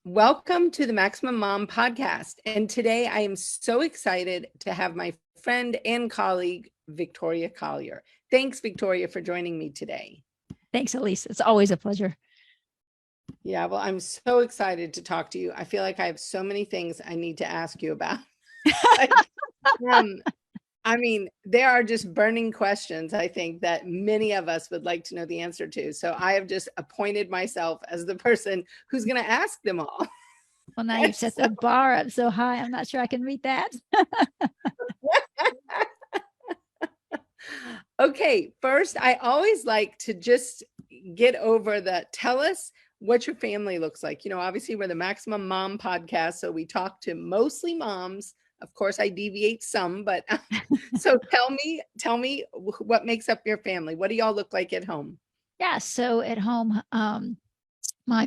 Welcome to the Maximum Mom podcast. And today I am so excited to have my friend and colleague, Victoria Collier. Thanks, Victoria, for joining me today. Thanks, Elise. It's always a pleasure. Yeah, well, I'm so excited to talk to you. I feel like I have so many things I need to ask you about. There are just burning questions, I think, that many of us would like to know the answer to. So I have just appointed myself as the person who's going to ask them all. Well, now you've set the bar up so high, I'm not sure I can meet that. Okay, first, I always like to just get over tell us what your family looks like. You know, obviously, we're the Maximum Mom podcast, so we talk to mostly moms. Of course, I deviate some, but so tell me what makes up your family. What do y'all look like at home? Yeah, so at home, my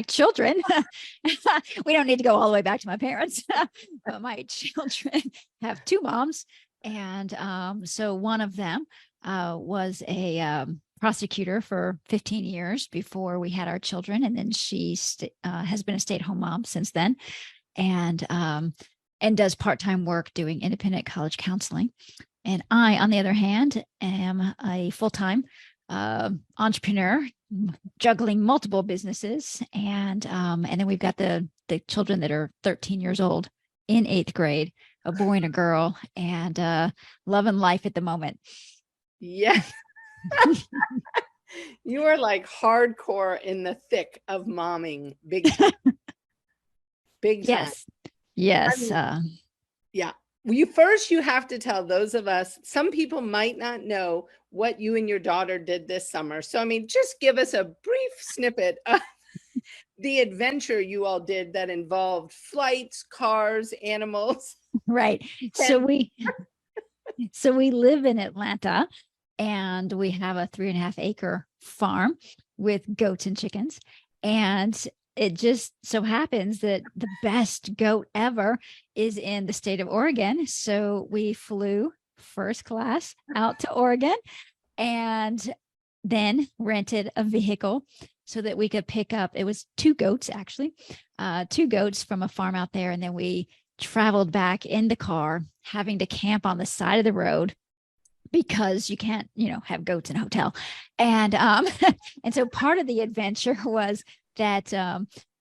children, we don't need to go all the way back to my parents, but my children have two moms. And so one of them was a prosecutor for 15 years before we had our children. And then she has been a stay-at-home mom since then. And does part-time work doing independent college counseling. And I, on the other hand, am a full-time entrepreneur, juggling multiple businesses. And then we've got the children that are 13 years old in 8th grade, a boy and a girl, and loving life at the moment. Yes. You are like hardcore in the thick of momming, big time. Big time. Yes. Yeah. Well, you have to tell those of us, some people might not know what you and your daughter did this summer. So, just give us a brief snippet of the adventure you all did that involved flights, cars, animals. Right. So we live in Atlanta, and we have a 3.5 acre farm with goats and chickens. And it just so happens that the best goat ever is in the state of Oregon. So we flew first class out to Oregon and then rented a vehicle so that we could pick up, it was two goats from a farm out there. And then we traveled back in the car, having to camp on the side of the road because you can't, have goats in a hotel. And, and so part of the adventure was that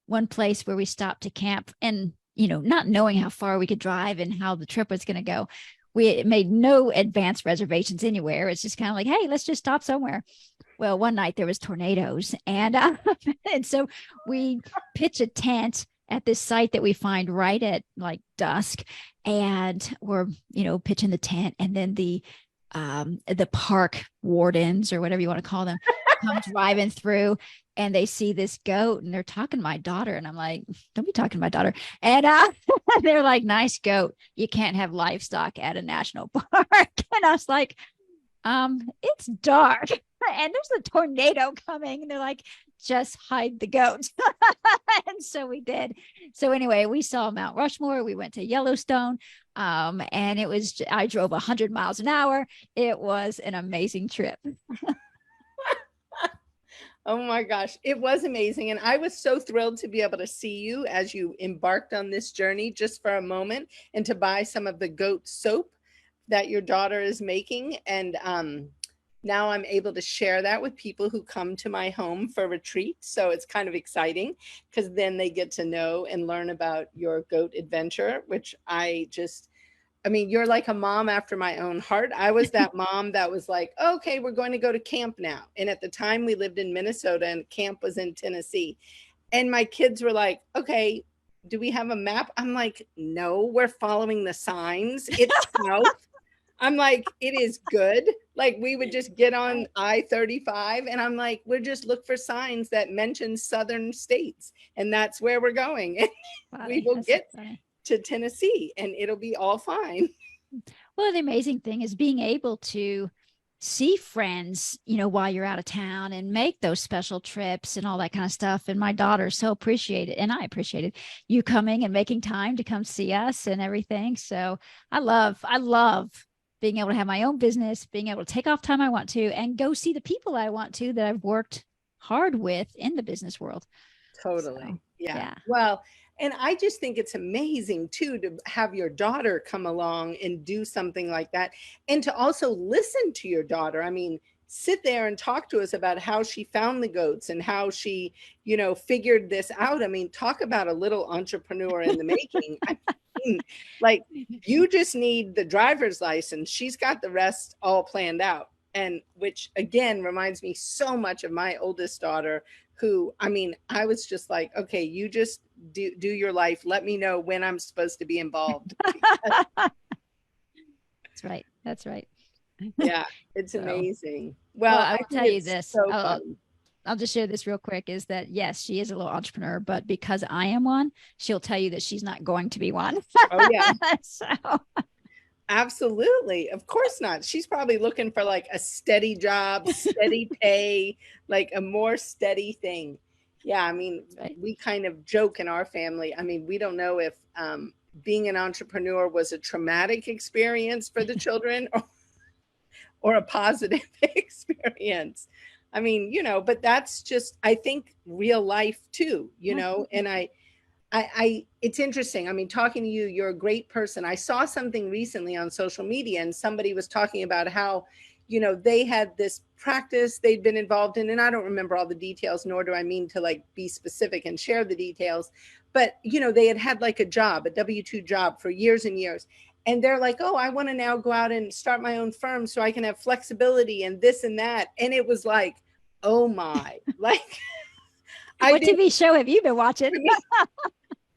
one place where we stopped to camp and, not knowing how far we could drive and how the trip was going to go, we made no advance reservations anywhere. It's just kind of like, hey, let's just stop somewhere. Well, one night there was tornadoes, and and so we pitch a tent at this site that we find right at like dusk, and we're pitching the tent, and then the park wardens, or whatever you want to call them, come driving through, and they see this goat, and they're talking to my daughter, and I'm like, don't be talking to my daughter. And they're like, nice goat, you can't have livestock at a national park. And I was like, it's dark and there's a tornado coming, and they're like, just hide the goat. And so we did. So anyway, we saw Mount Rushmore, we went to Yellowstone, and I drove 100 miles an hour. It was an amazing trip. Oh my gosh, it was amazing. And I was so thrilled to be able to see you as you embarked on this journey just for a moment, and to buy some of the goat soap that your daughter is making. And now I'm able to share that with people who come to my home for retreats. So it's kind of exciting, because then they get to know and learn about your goat adventure, which you're like a mom after my own heart. I was that mom that was like, okay, we're going to go to camp now. And at the time we lived in Minnesota and camp was in Tennessee. And my kids were like, okay, do we have a map? I'm like, no, we're following the signs. It's south. I'm like, it is good. Like, we would just get on I-35, and I'm like, we'll just look for signs that mention southern states, and that's where we're going. And we will get to Tennessee, and it'll be all fine. Well, the amazing thing is being able to see friends, while you're out of town, and make those special trips and all that kind of stuff. And my daughter so appreciated, and I appreciated you coming and making time to come see us and everything. So I love being able to have my own business, being able to take off time I want to, and go see the people I want to that I've worked hard with in the business world. Totally. So, Yeah. Yeah. Well, and I just think it's amazing too to have your daughter come along and do something like that, and to also listen to your daughter. I mean, sit there and talk to us about how she found the goats and how she, figured this out. I mean, talk about a little entrepreneur in the making. I mean, like, you just need the driver's license. She's got the rest all planned out. And which again reminds me so much of my oldest daughter, who, I mean, I was just like, okay, you just do your life. Let me know when I'm supposed to be involved. That's right. That's right. Yeah, it's So, amazing. well, Well, I I will think tell you it's this. so fun. I'll just share this real quick is that yes, she is a little entrepreneur, but because I am one, she'll tell you that she's not going to be one. Oh yeah, So, absolutely. Of course not. She's probably looking for like a steady job, steady pay, like a more steady thing. Yeah, I mean, right. we kind of joke in our family. I mean, we don't know if being an entrepreneur was a traumatic experience for the children, or a positive experience. I mean, but that's just, I think, real life too, and it's interesting. I mean, talking to you, you're a great person. I saw something recently on social media, and somebody was talking about how, they had this practice they'd been involved in, and I don't remember all the details, nor do I mean to like be specific and share the details, but they had like a job, a W-2 job for years and years. And they're like, oh, I want to now go out and start my own firm so I can have flexibility and this and that. And it was like, oh my, like, I What did. TV show have you been watching?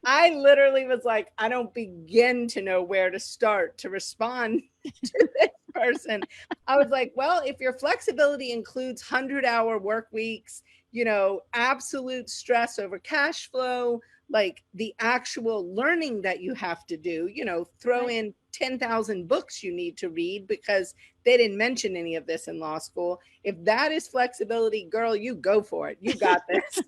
I literally was like, I don't begin to know where to start to respond to this person. I was like, well, if your flexibility includes 100-hour work weeks, absolute stress over cash flow, like the actual learning that you have to do, throw Right. in 10,000 books you need to read because they didn't mention any of this in law school. If that is flexibility, girl, you go for it. You got this.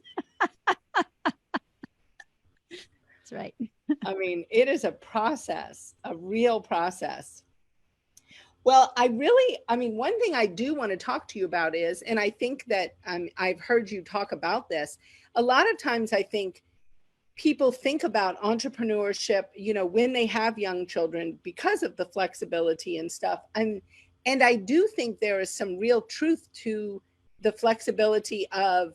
That's right. I mean, it is a process, a real process. Well, I mean, one thing I do want to talk to you about is, and I think that I've heard you talk about this, a lot of times I think people think about entrepreneurship, when they have young children because of the flexibility and stuff. And I do think there is some real truth to the flexibility of,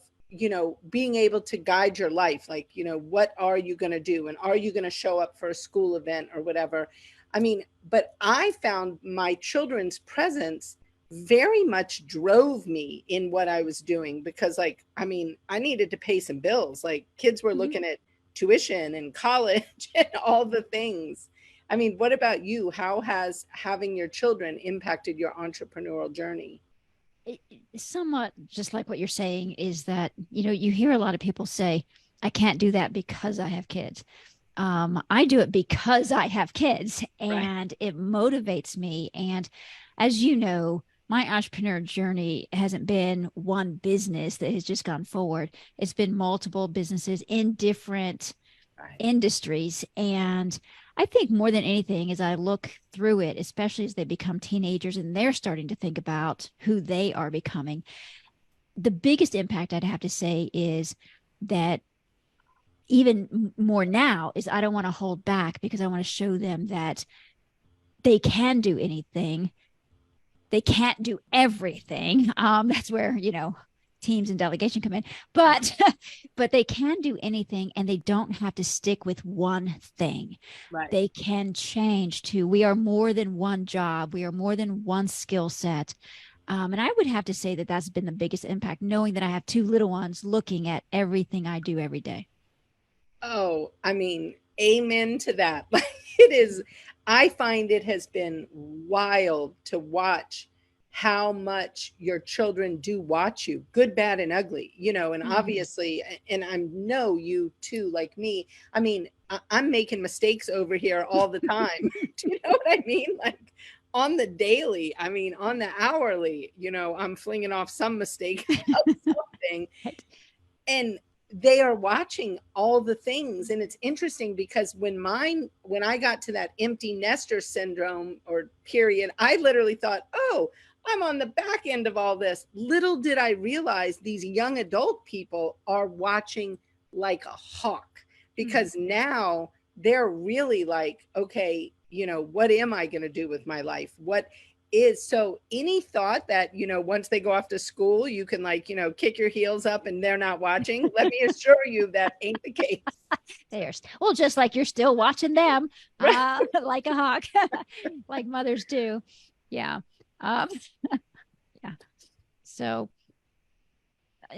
being able to guide your life. Like, what are you going to do? And are you going to show up for a school event or whatever? I mean, but I found my children's presence very much drove me in what I was doing because, like, I mean, I needed to pay some bills. Like, kids were Mhm. looking at tuition and college and all the things. I mean, what about you? How has having your children impacted your entrepreneurial journey? Somewhat just like what you're saying is that, you hear a lot of people say, I can't do that because I have kids. I do it because I have kids Right. and it motivates me. And as you know, my entrepreneur journey hasn't been one business that has just gone forward. It's been multiple businesses in different Right. industries. And I think more than anything, as I look through it, especially as they become teenagers and they're starting to think about who they are becoming, the biggest impact I'd have to say is that even more now is I don't want to hold back because I want to show them that they can do anything. They can't do everything. That's where, teams and delegation come in, but but they can do anything and they don't have to stick with one thing. Right. They can change to we are more than one job. We are more than one skill set. And I would have to say that that's been the biggest impact, knowing that I have two little ones looking at everything I do every day. Oh, I mean, amen to that. Like, it is, I find it has been wild to watch how much your children do watch you, good, bad, and ugly, and Mm-hmm. obviously, and I know you too, like me. I mean, I'm making mistakes over here all the time. Do you know what I mean? Like, on the daily, I mean, on the hourly, I'm flinging off some mistake about something, Right. and they are watching all the things. And it's interesting because when I got to that empty nester syndrome or period, I literally thought, oh, I'm on the back end of all this. Little did I realize these young adult people are watching like a hawk, because now they're really like, okay, what am I going to do with my life? What is so any thought that, once they go off to school, you can like, kick your heels up and they're not watching? Let me assure you that ain't the case. There's well, just like you're still watching them, Right. like a hawk, like mothers do. Yeah. Um, yeah. So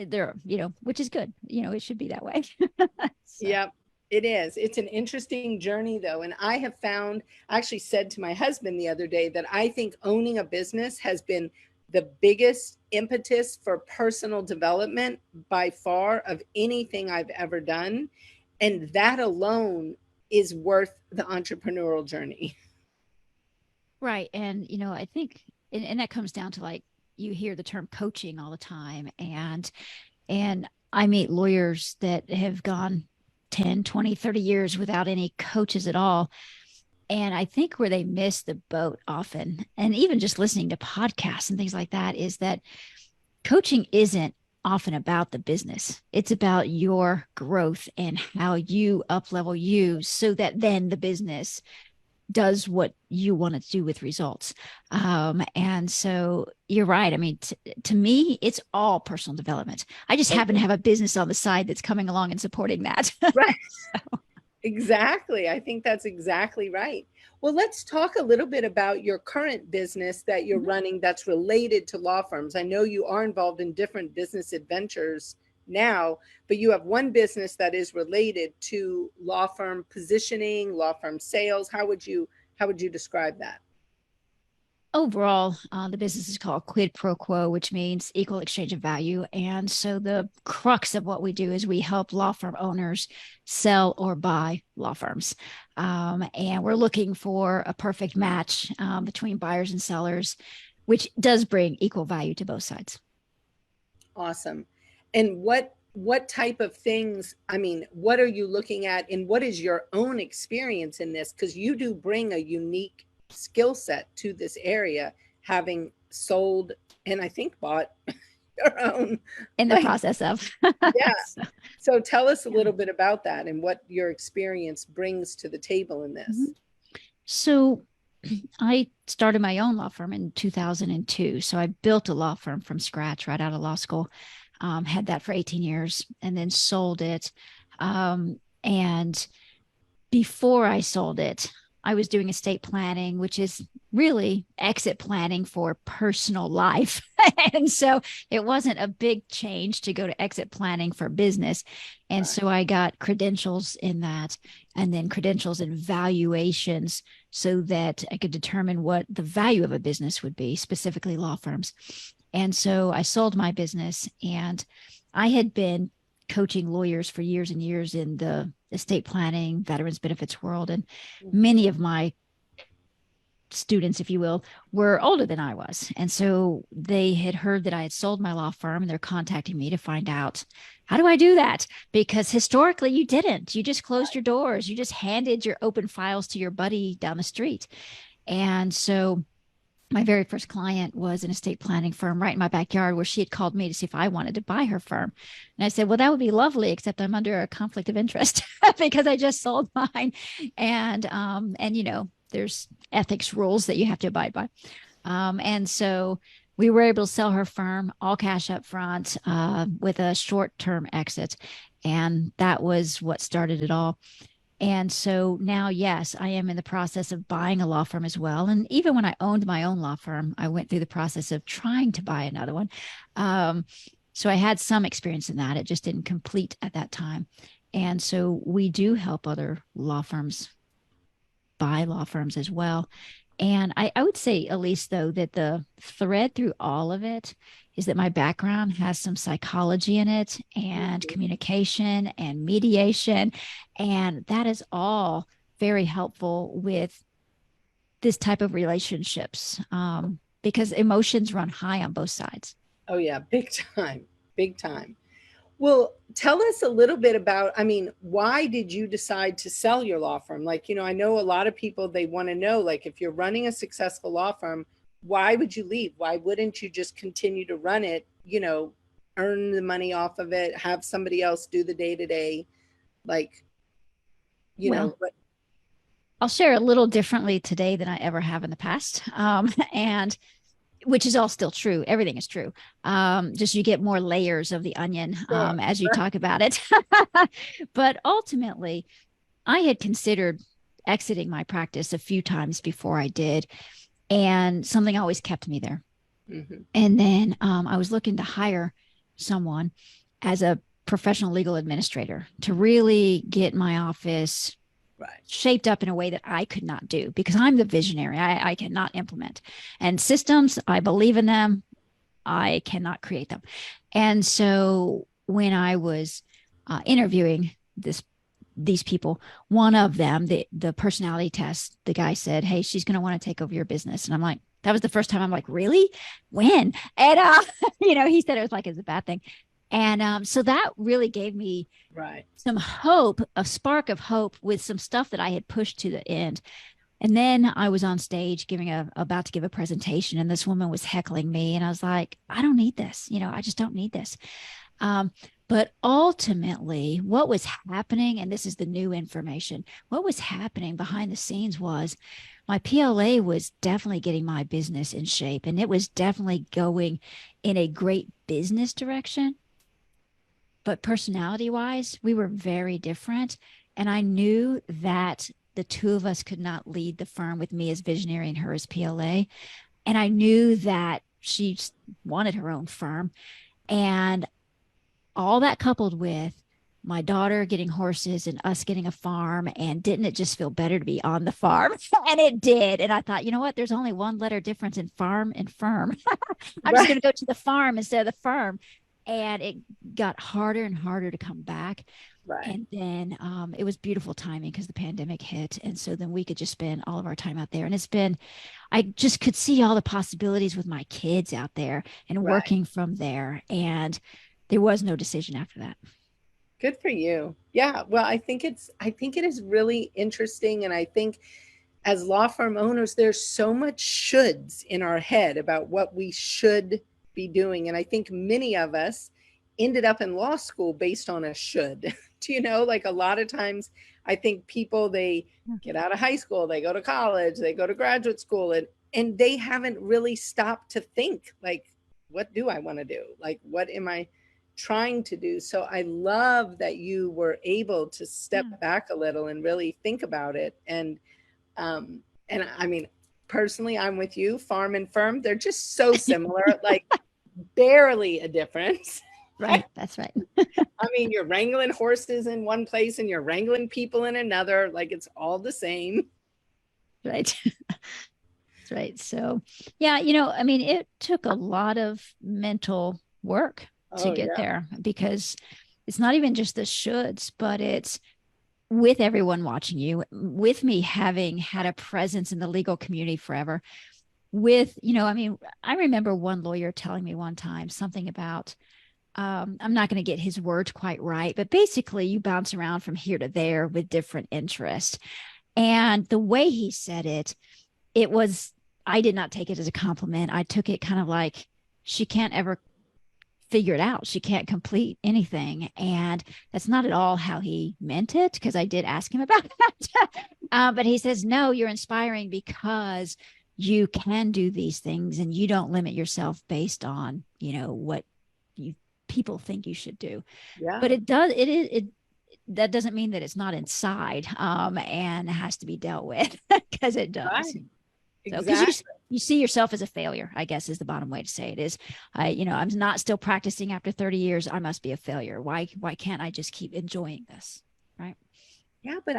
they're, which is good. It should be that way. So, Yep, it is. It's an interesting journey, though. And I have found, I actually said to my husband the other day that I think owning a business has been the biggest impetus for personal development by far of anything I've ever done. And that alone is worth the entrepreneurial journey. right. And, I think, and that comes down to like, you hear the term coaching all the time. And I meet lawyers that have gone 10, 20, 30 years without any coaches at all. And I think where they miss the boat often, and even just listening to podcasts and things like that, is that coaching isn't often about the business. It's about your growth and how you up level you so that then the business does what you want it to do with results. And so you're right. I mean, to me, it's all personal development. I just happen to have a business on the side that's coming along and supporting that. Right. So, Exactly. I think that's exactly right. Well, let's talk a little bit about your current business that you're running that's related to law firms. I know you are involved in different business adventures now, but you have one business that is related to law firm positioning, law firm sales. How would you describe that? overall, the business is called Quid Pro Quo, which means equal exchange of value. And so the crux of what we do is we help law firm owners sell or buy law firms. And we're looking for a perfect match between buyers and sellers, which does bring equal value to both sides. Awesome. And what type of things, I mean, what are you looking at and what is your own experience in this? Because you do bring a unique skill set to this area, having sold and I think bought your own. In the Like, process of. yeah. So, So tell us a yeah. little bit about that and what your experience brings to the table in Mm-hmm. this. So I started my own law firm in 2002. So I built a law firm from scratch right out of law school. Had that for 18 years and then sold it. And before I sold it, I was doing estate planning, which is really exit planning for personal life. And so it wasn't a big change to go to exit planning for business. And so I got credentials in that and then credentials in valuations so that I could determine what the value of a business would be, specifically law firms. And so I sold my business and I had been coaching lawyers for years and years in the estate planning, veterans benefits world. And many of my students, if you will, were older than I was. And so they had heard that I had sold my law firm and they're contacting me to find out, how do I do that? Because historically you didn't. You just closed your doors. You just handed your open files to your buddy down the street. And so my very first client was an estate planning firm right in my backyard where she had called me to see if I wanted to buy her firm. And I said, well, that would be lovely, except I'm under a conflict of interest because I just sold mine. And there's ethics rules that you have to abide by. And so we were able to sell her firm all cash up front with a short-term exit. And that was what started it all. And so now, yes, I am in the process of buying a law firm as well. And even when I owned my own law firm, I went through the process of trying to buy another one. So I had some experience in that. It just didn't complete at that time. And so we do help other law firms buy law firms as well. And I would say, Elise, though, that the thread through all of it is that my background has some psychology in it and communication and mediation. And that is all very helpful with this type of relationships because emotions run high on both sides. Oh yeah, big time, big time. Well, tell us a little bit about, I mean, why did you decide to sell your law firm? Like, I know a lot of people, they want to know, like, if you're running a successful law firm, why would you leave? Why wouldn't you just continue to run it, earn the money off of it, have somebody else do the day-to-day, like, Well, but I'll share a little differently today than I ever have in the past. And which is all still true. Everything is true. Just you get more layers of the onion sure. as you talk about it. But ultimately, I had considered exiting my practice a few times before I did, and something always kept me there. Mhm. And then I was looking to hire someone as a professional legal administrator to really get my office Right. shaped up in a way that I could not do because I'm the visionary. I cannot implement. And systems, I believe in them. I cannot create them. And so when I was interviewing these people, one of them, the personality test, the guy said, "Hey, she's going to want to take over your business." And I'm like, that was the first time I'm like, really? When? And he said it was like it's a bad thing. And so that really gave me Right. some hope, a spark of hope with some stuff that I had pushed to the end. And then I was on stage about to give a presentation, and this woman was heckling me, and I was like, I don't need this. I just don't need this. But ultimately, what was happening, and this is the new information, what was happening behind the scenes was my PLA was definitely getting my business in shape, and it was definitely going in a great business direction. But personality wise, we were very different. And I knew that the two of us could not lead the firm with me as visionary and her as PLA. And I knew that she wanted her own firm. And all that coupled with my daughter getting horses and us getting a farm, and didn't it just feel better to be on the farm? And it did. And I thought, you know what, there's only one letter difference in farm and firm. I'm just Right. going to go to the farm instead of the firm. And it got harder and harder to come back. Right. And then it was beautiful timing because the pandemic hit. And so then we could just spend all of our time out there. And I just could see all the possibilities with my kids out there and Right. working from there. And there was no decision after that. Good for you. Yeah. Well, I think it is really interesting. And I think as law firm owners, there's so much shoulds in our head about what we should be doing. And I think many of us ended up in law school based on a should. Do you know, like a lot of times, I think people, they get out of high school, they go to college, they go to graduate school, and they haven't really stopped to think, like, what do I want to do? Like, what am I trying to do? So I love that you were able to step Yeah. back a little and really think about it. And I mean, personally, I'm with you. Farm and firm, they're just so similar, like barely a difference. Right. That's right. I mean, you're wrangling horses in one place and you're wrangling people in another. Like it's all the same. Right. That's right. So, yeah, I mean, it took a lot of mental work to Oh, get yeah. there because it's not even just the shoulds, but it's with everyone watching you, with me having had a presence in the legal community forever. I mean, I remember one lawyer telling me one time something about, I'm not going to get his words quite right, but basically you bounce around from here to there with different interests. And the way he said it, I did not take it as a compliment. I took it kind of like she can't ever figure it out. She can't complete anything. And that's not at all how he meant it, because I did ask him about that. But he says, no, you're inspiring because you can do these things and you don't limit yourself based on, what you people think you should do. Yeah. But it that doesn't mean that it's not inside and has to be dealt with because it does. Right. So, because Exactly. you see yourself as a failure, I guess is the bottom way to say it is, I'm not still practicing after 30 years. I must be a failure. Why can't I just keep enjoying this? Right. Yeah, but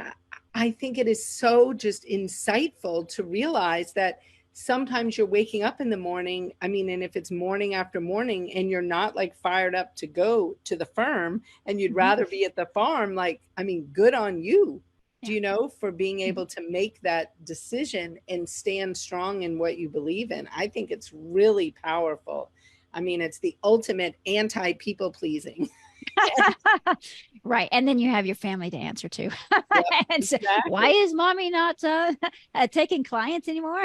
I think it is so just insightful to realize that sometimes you're waking up in the morning. I mean, and if it's morning after morning and you're not like fired up to go to the firm and you'd Mm-hmm. rather be at the farm, like, I mean, good on you, do Yeah. you know, for being Mm-hmm. able to make that decision and stand strong in what you believe in. I think it's really powerful. I mean, it's the ultimate anti people pleasing. Right. And then you have your family to answer to. Yep, And so, why exactly. is mommy not taking clients anymore?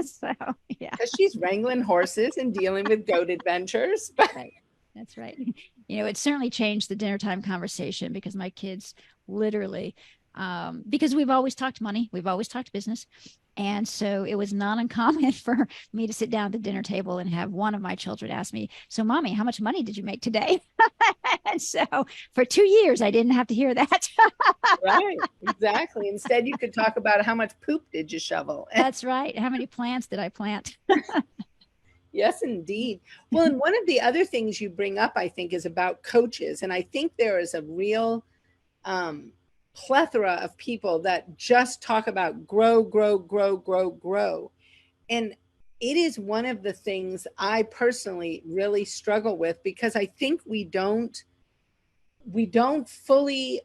So, yeah. Because she's wrangling horses and dealing with goat adventures. But Right. That's right. It certainly changed the dinner time conversation because my kids literally, because we've always talked money, we've always talked business. And so it was not uncommon for me to sit down at the dinner table and have one of my children ask me, "So, mommy, how much money did you make today?" And so for 2 years, I didn't have to hear that. Right, exactly. Instead, you could talk about how much poop did you shovel. That's right. How many plants did I plant? Yes, indeed. Well, and one of the other things you bring up, I think, is about coaches. And I think there is a real um, plethora of people that just talk about grow, grow, grow, grow, grow. And it is one of the things I personally really struggle with because I think we don't fully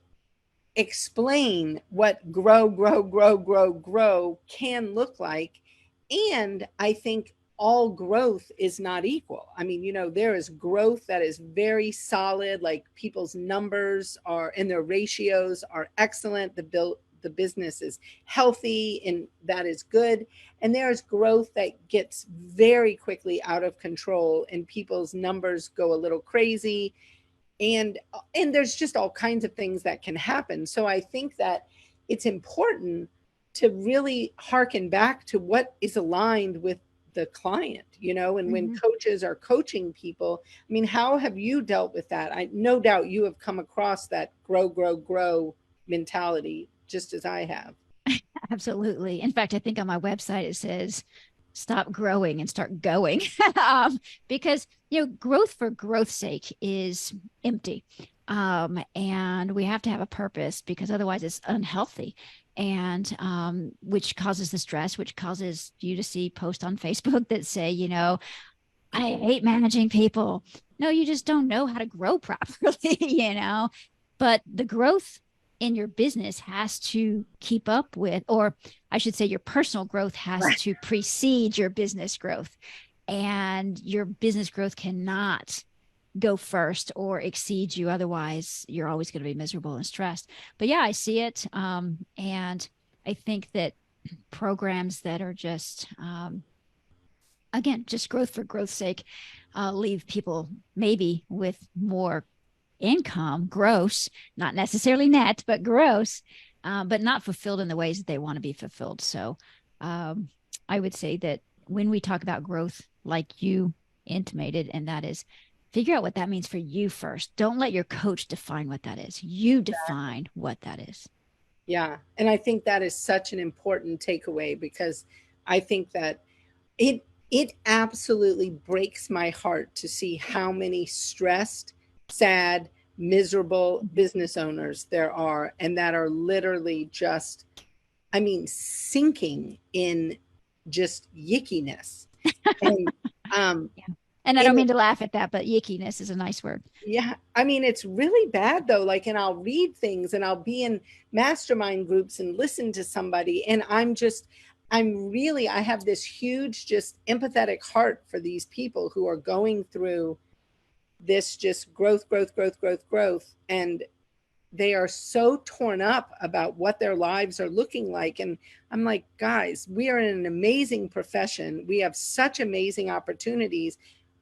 explain what grow, grow, grow, grow, grow can look like. And I think all growth is not equal. I mean, there is growth that is very solid, like people's numbers are and their ratios are excellent. The business is healthy and that is good. And there's growth that gets very quickly out of control and people's numbers go a little crazy, and there's just all kinds of things that can happen. So I think that it's important to really hearken back to what is aligned with the client, and when coaches are coaching people, I mean, how have you dealt with that? I no doubt you have come across that grow, grow, grow mentality just as I have. Absolutely. In fact, I think on my website it says stop growing and start going. Because growth for growth's sake is empty. And we have to have a purpose because otherwise it's unhealthy, and which causes the stress, which causes you to see posts on Facebook that say, I hate managing people. No, you just don't know how to grow properly. But the growth in your business has to keep up with, or I should say, your personal growth has to precede your business growth. And your business growth cannot go first or exceed you. Otherwise, you're always going to be miserable and stressed. But yeah, I see it. And I think that programs that are just, again, just growth for growth's sake, leave people maybe with more income, gross, not necessarily net, but gross, but not fulfilled in the ways that they want to be fulfilled. So I would say that when we talk about growth, like you intimated, and that is figure out what that means for you first. Don't let your coach define what that is. You define what that is. Yeah. And I think that is such an important takeaway because I think that it absolutely breaks my heart to see how many stressed, sad, miserable business owners there are and that are literally just, I mean, sinking in just yickiness. And Yeah. And I don't mean to laugh at that, but yickiness is a nice word. yeah, I mean, it's really bad though. Like, and I'll read things and I'll be in mastermind groups and listen to somebody, and I have this huge, just empathetic heart for these people who are going through this just growth, growth, growth, growth, growth. And they are so torn up about what their lives are looking like. And I'm like, guys, we are in an amazing profession. We have such amazing opportunities.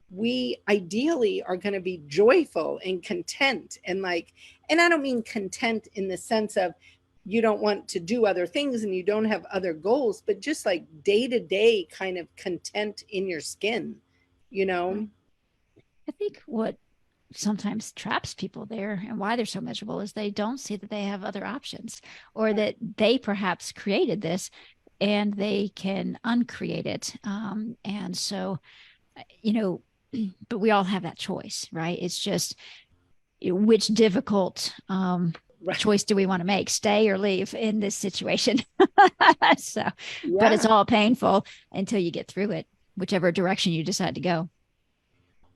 We ideally are going to be joyful and content, and I don't mean content in the sense of you don't want to do other things and you don't have other goals, but just like day to day kind of content in your skin, you know. I think what sometimes traps people there and why they're so miserable is they don't see that they have other options, or that they perhaps created this and they can uncreate it. And so, you know, but we all have that choice, right? It's just which difficult Right. choice do we want to make, stay or leave in this situation? So, but it's Yeah. all painful until you get through it, whichever direction you decide to go.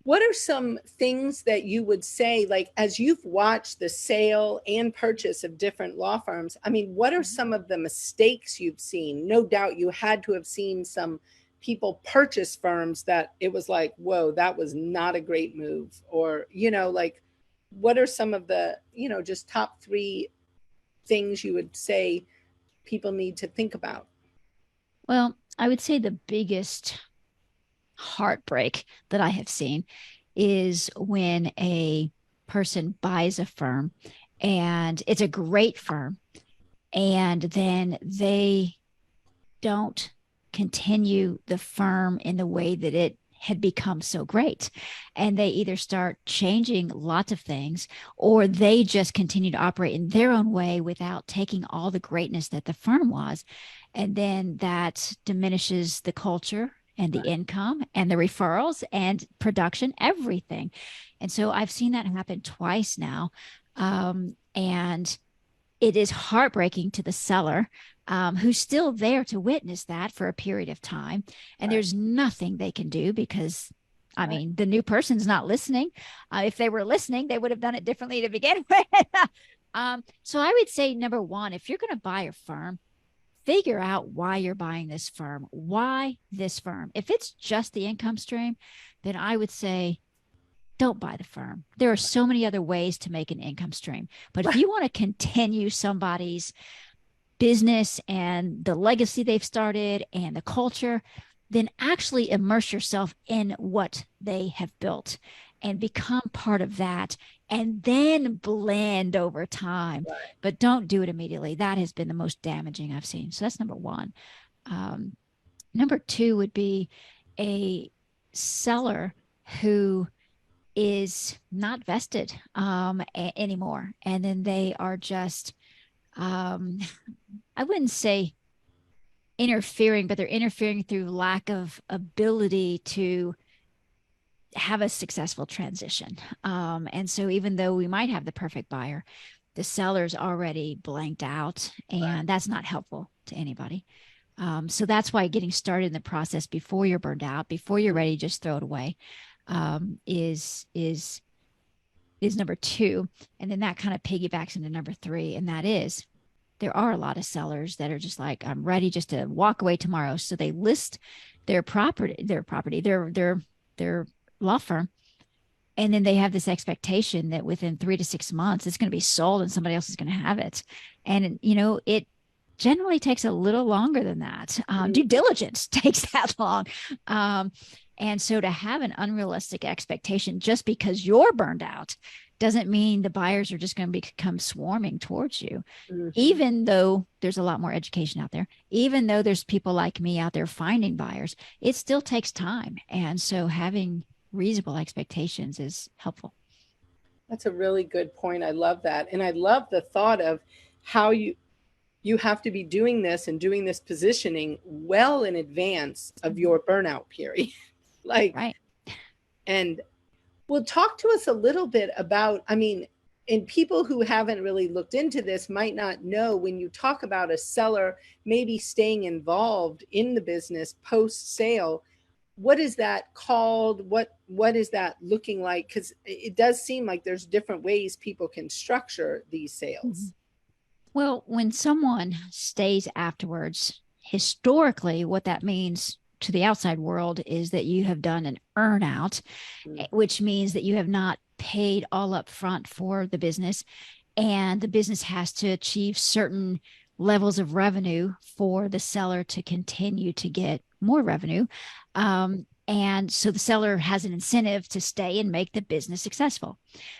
What are some things that you would say, like, as you've watched the sale and purchase of different law firms? I mean, what are some of the mistakes you've seen? No doubt you had to have seen some people purchase firms that it was like, whoa, that was not a great move. Or, like, what are some of the, just top three things you would say people need to think about? Well, I would say the biggest heartbreak that I have seen is when a person buys a firm and it's a great firm, and then they don't continue the firm in the way that it had become so great. And they either start changing lots of things, or they just continue to operate in their own way without taking all the greatness that the firm was. And then that diminishes the culture and the income and the referrals and production, everything. And so I've seen that happen twice now. And it is heartbreaking to the seller, who's still there to witness that for a period of time. And there's nothing they can do because, I mean, the new person's not listening. If they were listening, they would have done it differently to begin with. So I would say, number one, if you're going to buy a firm, figure out why you're buying this firm. Why this firm? If it's just the income stream, then I would say, don't buy the firm. There are so many other ways to make an income stream. But if you want to continue somebody's business and the legacy they've started and the culture, then actually immerse yourself in what they have built and become part of that, and then blend over time. Right. But don't do it immediately. That has been the most damaging I've seen. So that's number one. Number two would be a seller who is not vested anymore. And then they are just, I wouldn't say interfering, but they're interfering through lack of ability to have a successful transition. And so even though we might have the perfect buyer, the seller's already blanked out, and that's not helpful to anybody. So that's why getting started in the process before you're burned out, before you're ready, just throw it away, is number two. And then that kind of piggybacks into number three, and that is, there are a lot of sellers that are just like, I'm ready just to walk away tomorrow. So they list their law firm, and then they have this expectation that within 3 to 6 months it's going to be sold and somebody else is going to have it. And it generally takes a little longer than that. Due diligence takes that long. And so to have an unrealistic expectation just because you're burned out doesn't mean the buyers are just going to become swarming towards you. Mm-hmm. Even though there's a lot more education out there, even though there's people like me out there finding buyers, it still takes time. And so having reasonable expectations is helpful. That's a really good point. I love that. And I love the thought of how you have to be doing this and doing this positioning well in advance of your burnout period. Right. And well, talk to us a little bit about, and people who haven't really looked into this might not know, when you talk about a seller maybe staying involved in the business post-sale, what is that called? What is that looking like? Because it does seem like there's different ways people can structure these sales. Mm-hmm. Well, when someone stays afterwards, historically, what that means to the outside world is that you have done an earn out, which means that you have not paid all up front for the business, and the business has to achieve certain levels of revenue for the seller to continue to get more revenue. And so the seller has an incentive to stay and make the business successful.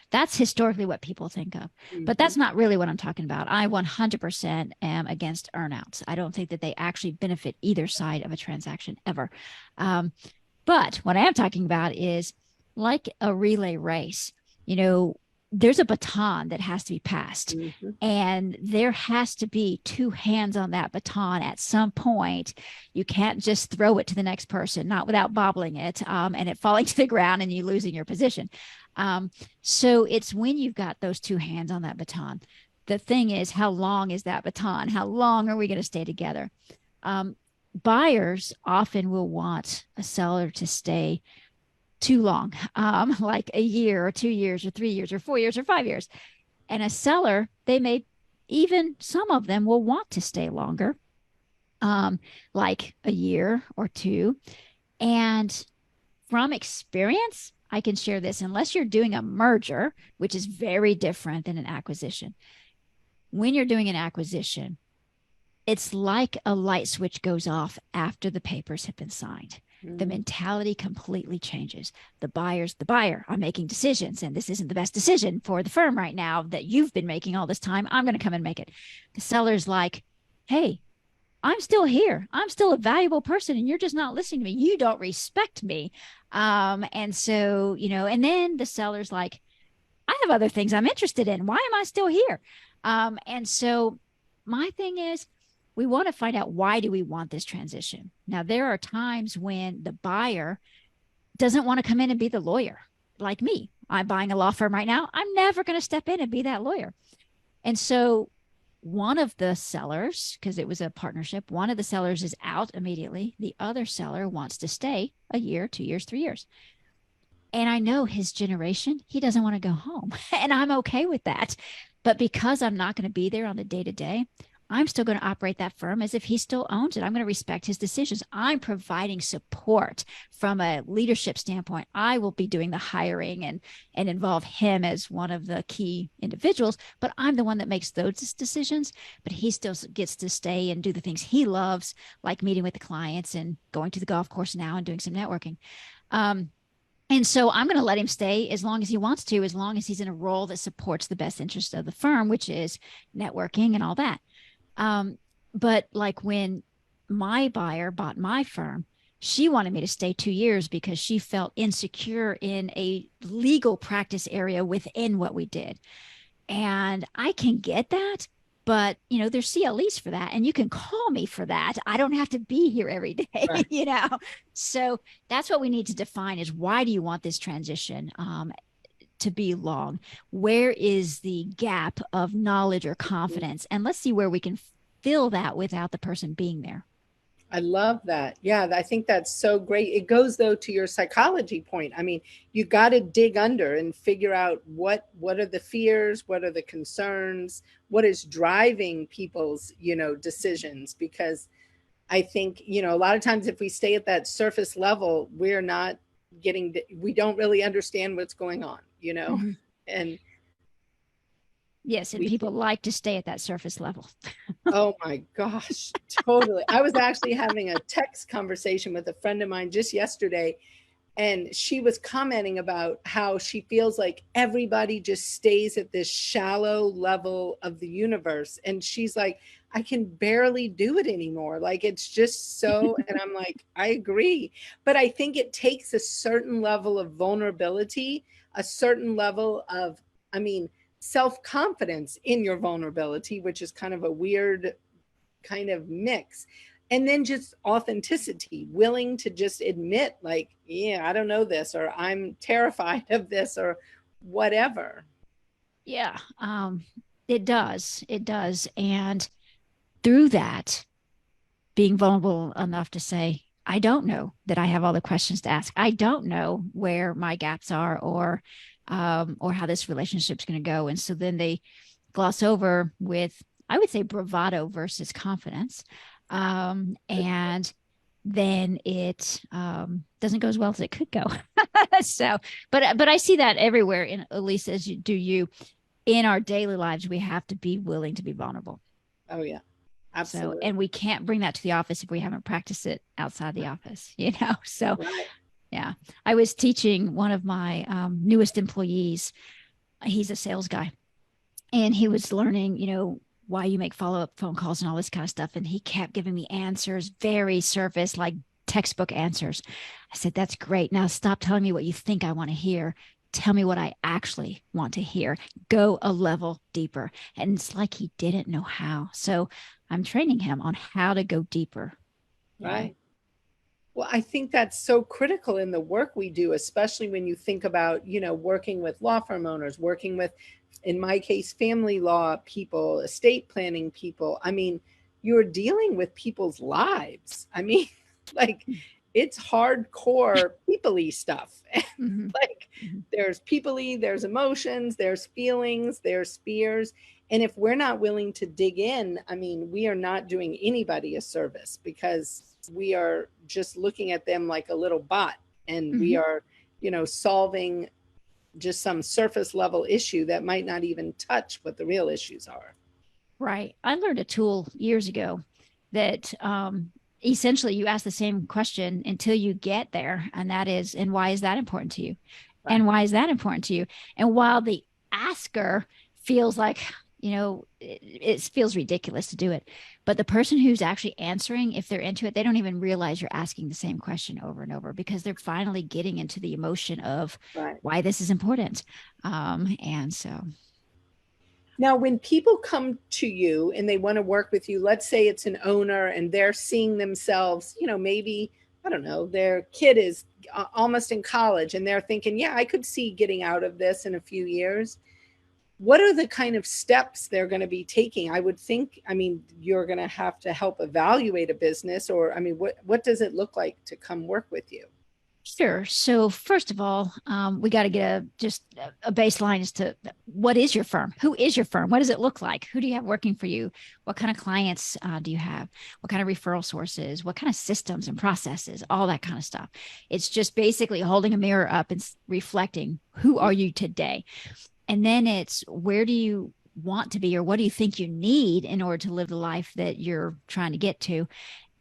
That's historically what people think of, but that's not really what I'm talking about. I 100% am against earnouts. I don't think that they actually benefit either side of a transaction ever. But what I am talking about is like a relay race. There's a baton that has to be passed, and there has to be two hands on that baton at some point. You can't just throw it to the next person, not without bobbling it, and it falling to the ground and you losing your position. So it's when you've got those two hands on that baton. The thing is, how long is that baton? How long are we going to stay together? Buyers often will want a seller to stay too long, like a year or 2 years or 3 years or 4 years or 5 years. And a seller, some of them will want to stay longer, like a year or two. And from experience, I can share this, unless you're doing a merger, which is very different than an acquisition. When you're doing an acquisition, it's like a light switch goes off after the papers have been signed. the mentality completely changes. The buyer's the buyer. I'm making decisions, and this isn't the best decision for the firm right now that you've been making all this time. I'm going to come and make it. The seller's like, hey, I'm still here. I'm still a valuable person, and you're just not listening to me. You don't respect me. And so, and then the seller's like, I have other things I'm interested in. Why am I still here? And so my thing is, we want to find out, why do we want this transition? Now, there are times when the buyer doesn't want to come in and be the lawyer. Like me, I'm buying a law firm right now. I'm never going to step in and be that lawyer. And so one of the sellers, because it was a partnership, one of the sellers is out immediately. The other seller wants to stay a year, 2 years, 3 years. And I know his generation, he doesn't want to go home. And I'm okay with that. But because I'm not going to be there on the day to day, I'm still going to operate that firm as if he still owns it. I'm going to respect his decisions. I'm providing support from a leadership standpoint. I will be doing the hiring and involve him as one of the key individuals, but I'm the one that makes those decisions. But he still gets to stay and do the things he loves, like meeting with the clients and going to the golf course now and doing some networking. And so I'm going to let him stay as long as he wants to, as long as he's in a role that supports the best interest of the firm, which is networking and all that. But like when my buyer bought my firm, she wanted me to stay 2 years because she felt insecure in a legal practice area within what we did. And I can get that. But, there's CLEs for that, and you can call me for that. I don't have to be here every day, right. So that's what we need to define is, why do you want this transition to be long? Where is the gap of knowledge or confidence? And let's see where we can fill that without the person being there. I love that. Yeah, I think that's so great. It goes though to your psychology point. I mean, you got to dig under and figure out what are the fears, what are the concerns, what is driving people's, decisions, because I think, a lot of times if we stay at that surface level, we don't really understand what's going on, Mm-hmm. And yes, and people like to stay at that surface level. Oh my gosh, totally. I was actually having a text conversation with a friend of mine just yesterday, and she was commenting about how she feels like everybody just stays at this shallow level of the universe. And she's like, I can barely do it anymore. Like, it's just so, and I'm like, I agree. But I think it takes a certain level of vulnerability, a certain level of, self-confidence in your vulnerability, which is kind of a weird kind of mix. And then just authenticity, willing to just admit, like, yeah, I don't know this, or I'm terrified of this, or whatever. Yeah, it does. It does. And through that, being vulnerable enough to say, I don't know that I have all the questions to ask. I don't know where my gaps are, or how this relationship's going to go. And so then they gloss over with, I would say, bravado versus confidence. And then it doesn't go as well as it could go. So, but I see that everywhere, in Elise, as you do in our daily lives. We have to be willing to be vulnerable. Oh yeah, absolutely. So, and we can't bring that to the office if we haven't practiced it outside the office, So, right. Yeah, I was teaching one of my newest employees. He's a sales guy, and he was learning, why you make follow-up phone calls and all this kind of stuff. And he kept giving me answers, very surface, like textbook answers. I said, that's great. Now stop telling me what you think I want to hear. Tell me what I actually want to hear. Go a level deeper. And it's like he didn't know how. So I'm training him on how to go deeper. Right. Well, I think that's so critical in the work we do, especially when you think about, working with law firm owners, working with, in my case, family law people, estate planning people. I mean, you're dealing with people's lives. I mean, like, it's hardcore people-y stuff. Mm-hmm. Like, there's people-y, there's emotions, there's feelings, there's fears. And if we're not willing to dig in, I mean, we are not doing anybody a service, because we are just looking at them like a little bot, and we are, solving just some surface level issue that might not even touch what the real issues are. Right. I learned a tool years ago that essentially you ask the same question until you get there. And that is, and why is that important to you? Right. And why is that important to you? And while the asker feels like, it feels ridiculous to do it, but the person who's actually answering, if they're into it, they don't even realize you're asking the same question over and over, because they're finally getting into the emotion of Right. why this is important. And so Now, when people come to you and they want to work with you, let's say it's an owner and they're seeing themselves, maybe, I don't know, their kid is almost in college and they're thinking, yeah, I could see getting out of this in a few years. What are the kind of steps they're going to be taking? I would think, I mean, you're going to have to help evaluate a business, or, I mean, what does it look like to come work with you? sure. So first of all, we got to get a baseline as to what is your firm? Who is your firm? What does it look like? Who do you have working for you? What kind of clients do you have? What kind of referral sources? What kind of systems and processes? All that kind of stuff. It's just basically holding a mirror up and reflecting, who are you today? And then it's, where do you want to be, or what do you think you need in order to live the life that you're trying to get to?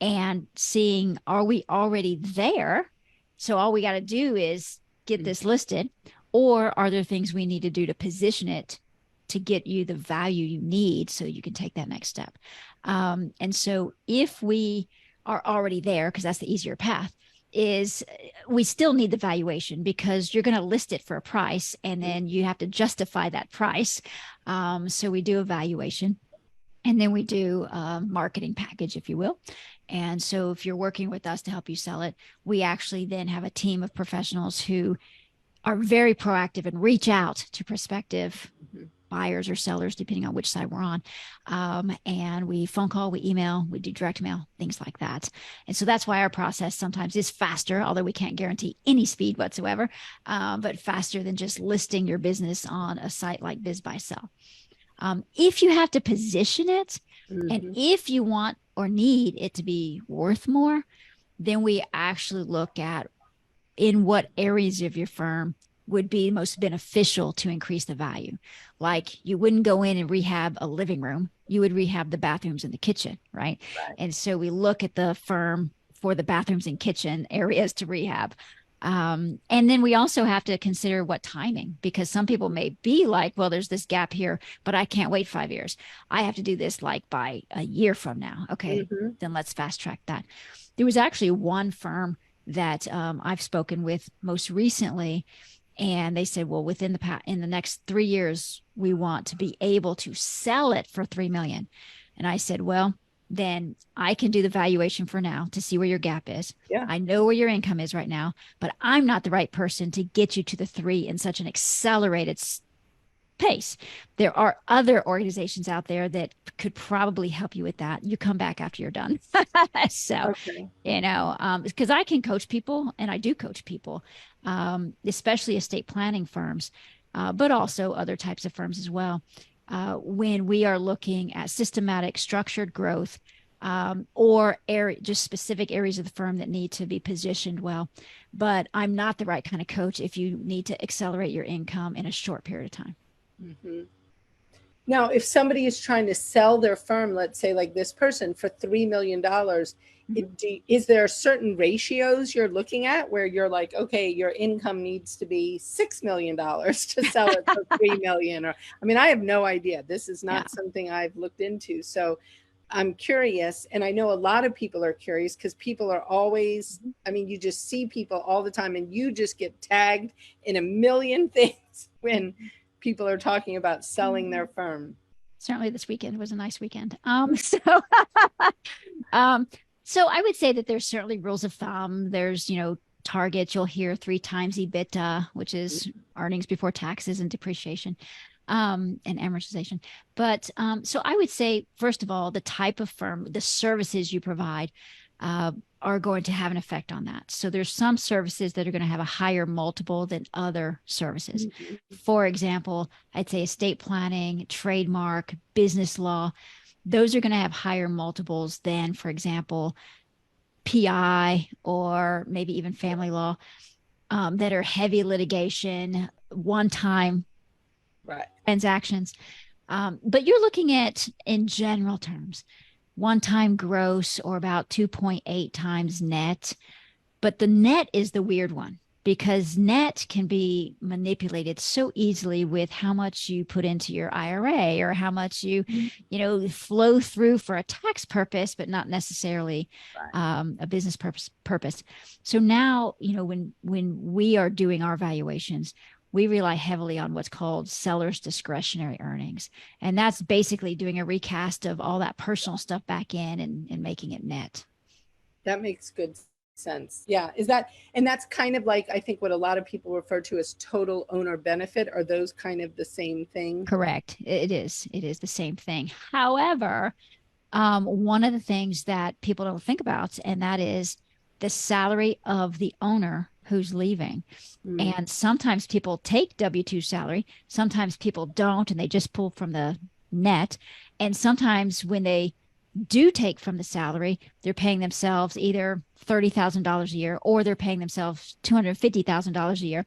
And seeing, are we already there? So all we got to do is get this listed, or are there things we need to do to position it to get you the value you need so you can take that next step? And so if we are already there, because that's the easier path, is we still need the valuation, because you're going to list it for a price and then you have to justify that price. So we do a valuation, and then we do a marketing package, if you will. And so if you're working with us to help you sell it, we actually then have a team of professionals who are very proactive and reach out to prospective buyers or sellers, depending on which side we're on. And we phone call, we email, we do direct mail, things like that. And so that's why our process sometimes is faster, although we can't guarantee any speed whatsoever, but faster than just listing your business on a site like BizBuySell. If you have to position it, and Mm-hmm. if you want or need it to be worth more, then we actually look at in what areas of your firm would be most beneficial to increase the value. Like, you wouldn't go in and rehab a living room, you would rehab the bathrooms and the kitchen, right? Right. And so we look at the firm for the bathrooms and kitchen areas to rehab. And then we also have to consider what timing, because some people may be like, well, there's this gap here, but I can't wait 5 years. I have to do this like by a year from now. Okay, Mm-hmm. then let's fast track that. There was actually one firm that I've spoken with most recently, and they said, well, in the next 3 years, we want to be able to sell it for 3 million. And I said, well, then I can do the valuation for now to see where your gap is. Yeah. I know where your income is right now, but I'm not the right person to get you to the 3 in such an accelerated pace. There are other organizations out there that could probably help you with that. You come back after you're done. So, Okay. because I can coach people, and I do coach people, especially estate planning firms, but also other types of firms as well. When we are looking at systematic, structured growth, or just specific areas of the firm that need to be positioned well. But I'm not the right kind of coach if you need to accelerate your income in a short period of time. Mm-hmm. Now, if somebody is trying to sell their firm, let's say like this person for $3 million, is there certain ratios you're looking at where you're like, okay, your income needs to be $6 million to sell it for 3 million? Or, I mean, I have no idea. This is Yeah. not something I've looked into. So I'm curious, and I know a lot of people are curious because people are always, I mean, you just see people all the time, and you just get tagged in a million things when people are talking about selling their firm. Certainly this weekend was a nice weekend. Um, so I would say that there's certainly rules of thumb. There's, targets. You'll hear 3 times EBITDA, which is earnings before taxes and depreciation, and amortization. But so I would say, first of all, the type of firm, the services you provide, are going to have an effect on that. So there's some services that are going to have a higher multiple than other services. For example, I'd say estate planning, trademark, business law. Those are going to have higher multiples than, for example, PI or maybe even family law, that are heavy litigation, one-time Right. transactions. But you're looking at, in general terms, one-time gross or about 2.8 times net. But the net is the weird one because net can be manipulated so easily with how much you put into your IRA or how much you flow through for a tax purpose, but not necessarily a business purpose. So now, when we are doing our valuations, we rely heavily on what's called seller's discretionary earnings. And that's basically doing a recast of all that personal stuff back in and making it net. That makes good sense. Yeah. And that's kind of like, I think what a lot of people refer to as total owner benefit. Are those kind of the same thing? Correct. It is. It is the same thing. However, one of the things that people don't think about, and that is the salary of the owner who's leaving. Mm. And sometimes people take W-2 salary, sometimes people don't, and they just pull from the net. And sometimes when they do take from the salary, they're paying themselves either $30,000 a year or they're paying themselves $250,000 a year.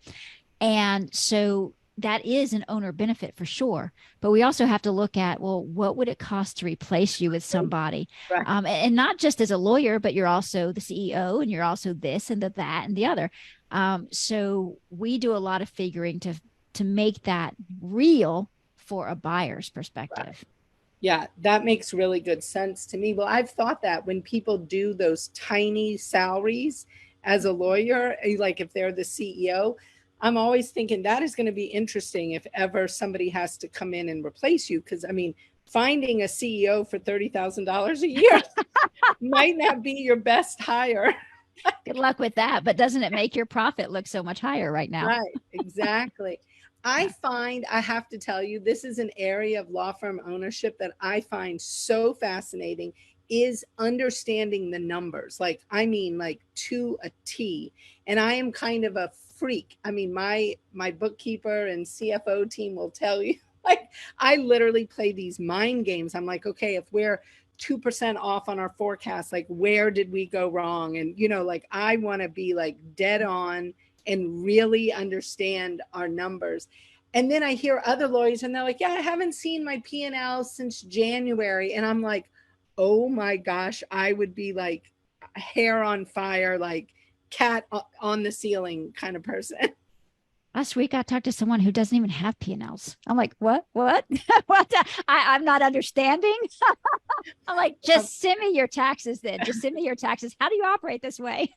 And so that is an owner benefit for sure. But we also have to look at, well, what would it cost to replace you with somebody? Right. And not just as a lawyer, but you're also the CEO and you're also this and that and the other. So we do a lot of figuring to make that real for a buyer's perspective. Right. Yeah, that makes really good sense to me. Well, I've thought that when people do those tiny salaries as a lawyer, like if they're the CEO, I'm always thinking that is going to be interesting if ever somebody has to come in and replace you. Because, I mean, finding a CEO for $30,000 a year might not be your best hire. Good luck with that. But doesn't it make your profit look so much higher right now? Right, exactly. I find, I have to tell you, this is an area of law firm ownership that I find so fascinating is understanding the numbers. Like, I mean, like to a T. And I am kind of a freak. I mean, my bookkeeper and CFO team will tell you, like, I literally play these mind games. I'm like, okay, if we're 2% off on our forecast, like where did we go wrong? And, like I want to be like dead on and really understand our numbers. And then I hear other lawyers and they're like, yeah, I haven't seen my P&L since January. And I'm like, oh my gosh, I would be like hair on fire, like cat on the ceiling kind of person. Last week, I talked to someone who doesn't even have P&Ls. I'm like, what? What? I'm not understanding. I'm like, just send me your taxes then. Just send me your taxes. How do you operate this way?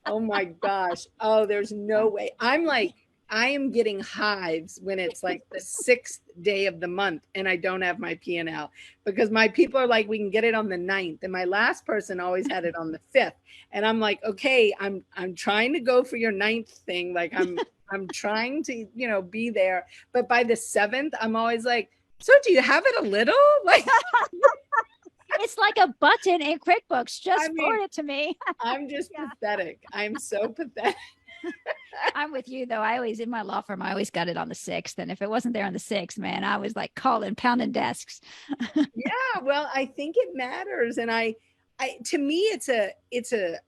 Oh my gosh. Oh, there's no way. I'm like, I am getting hives when it's like the 6th day of the month and I don't have my P&L because my people are like, we can get it on the 9th. And my last person always had it on the 5th. And I'm like, okay, I'm trying to go for your 9th thing. Like I'm trying to, be there. But by the 7th, I'm always like, so do you have it a little? Like it's like a button in QuickBooks. Just forward it to me. I'm just pathetic. I'm so pathetic. I'm with you though. In my law firm, I always got it on the 6th. And if it wasn't there on the 6th, man, I was like calling, pounding desks. Yeah, well, I think it matters. And I to me, it's a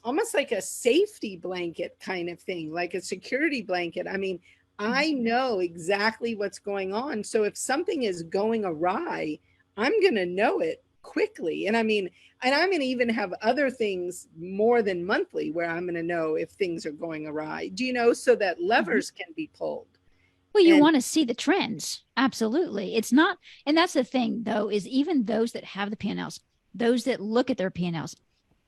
almost like a safety blanket kind of thing, like a security blanket. I mean, I know exactly what's going on. So if something is going awry, I'm going to know it quickly. And I mean, and I'm going to even have other things more than monthly where I'm going to know if things are going awry. Do you know? So that levers can be pulled. Well, you want to see the trends. Absolutely. It's not, and that's the thing though, is even those that have the P&Ls, those that look at their P&Ls,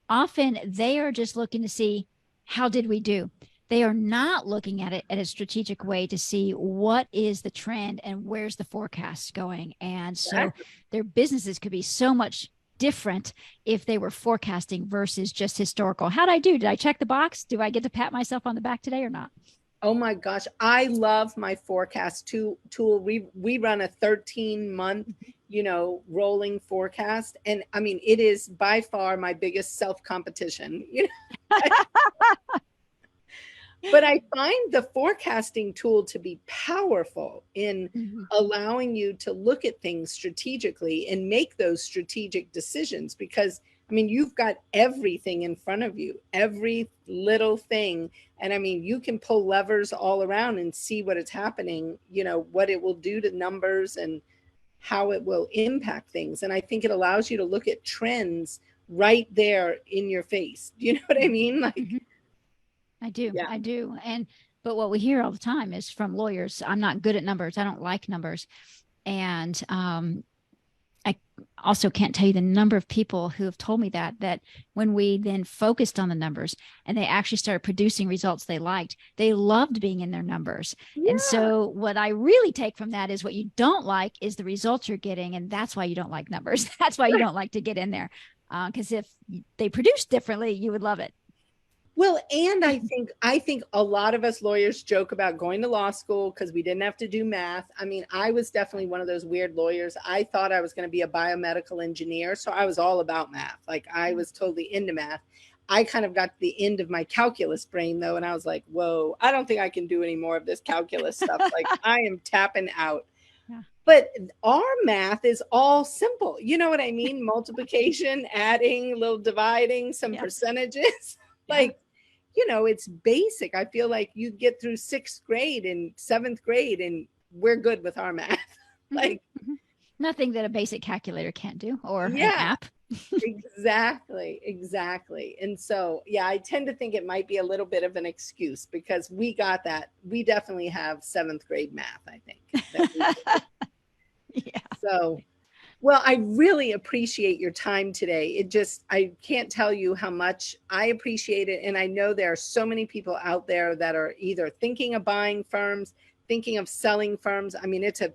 often they are just looking to see how did we do? They are not looking at it at a strategic way to see what is the trend and where's the forecast going. And so their businesses could be so much different if they were forecasting versus just historical. How'd I do? Did I check the box? Do I get to pat myself on the back today or not? Oh my gosh, I love my forecast tool. We run a 13-month, rolling forecast. And I mean, it is by far my biggest self-competition. But I find the forecasting tool to be powerful in allowing you to look at things strategically and make those strategic decisions because, I mean, you've got everything in front of you, every little thing. And I mean, you can pull levers all around and see what is happening, what it will do to numbers. And how it will impact things. And I think it allows you to look at trends right there in your face. Do you know what I mean? Like, I do. yeah. I do. But what we hear all the time is from lawyers, I'm not good at numbers. I don't like numbers. And I also can't tell you the number of people who have told me that when we then focused on the numbers and they actually started producing results they liked, they loved being in their numbers. Yeah. And so what I really take from that is what you don't like is the results you're getting. And that's why you don't like numbers. That's why you don't like to get in there. Because if they produce differently, you would love it. Well, and I think a lot of us lawyers joke about going to law school because we didn't have to do math. I mean, I was definitely one of those weird lawyers. I thought I was going to be a biomedical engineer, so I was all about math. Like, I was totally into math. I kind of got to the end of my calculus brain though, and I was like, whoa, I don't think I can do any more of this calculus stuff. Like, I am tapping out. Yeah. But our math is all simple. You know what I mean? Multiplication, adding, little dividing, some percentages. Like, you know, it's basic. I feel like you get through 6th grade and 7th grade and we're good with our math. Like, nothing that a basic calculator can't do, or an app. Exactly. And so, yeah, I tend to think it might be a little bit of an excuse because we got that. We definitely have 7th grade math, I think. Yeah. So, well, I really appreciate your time today. I can't tell you how much I appreciate it. And I know there are so many people out there that are either thinking of buying firms, thinking of selling firms. I mean, it's a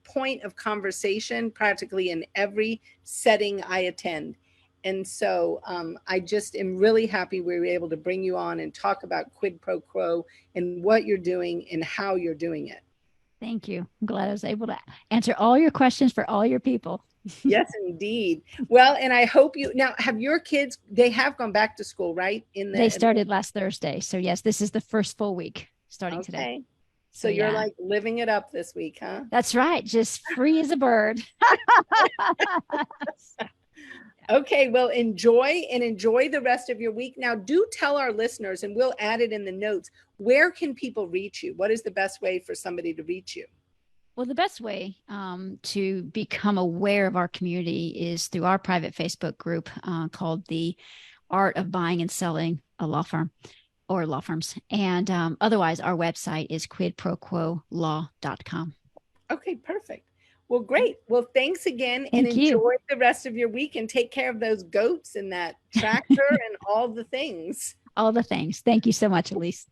point of conversation practically in every setting I attend. And so I just am really happy we were able to bring you on and talk about Quid Pro Quo and what you're doing and how you're doing it. Thank you. I'm glad I was able to answer all your questions for all your people. Yes, indeed. Well, and I hope now have your kids, they have gone back to school, right? They started last Thursday. So yes, this is the first full week starting today. So you're like living it up this week, huh? That's right. Just free as a bird. Okay, well, enjoy the rest of your week. Now, do tell our listeners, and we'll add it in the notes, where can people reach you? What is the best way for somebody to reach you? Well, the best way to become aware of our community is through our private Facebook group called The Art of Buying and Selling a Law Firm or Law Firms. And otherwise, our website is quidproquolaw.com. Okay, perfect. Well, great. Well, thanks again. Thank and you. Enjoy the rest of your week and take care of those goats and that tractor and all the things. All the things. Thank you so much, Elise.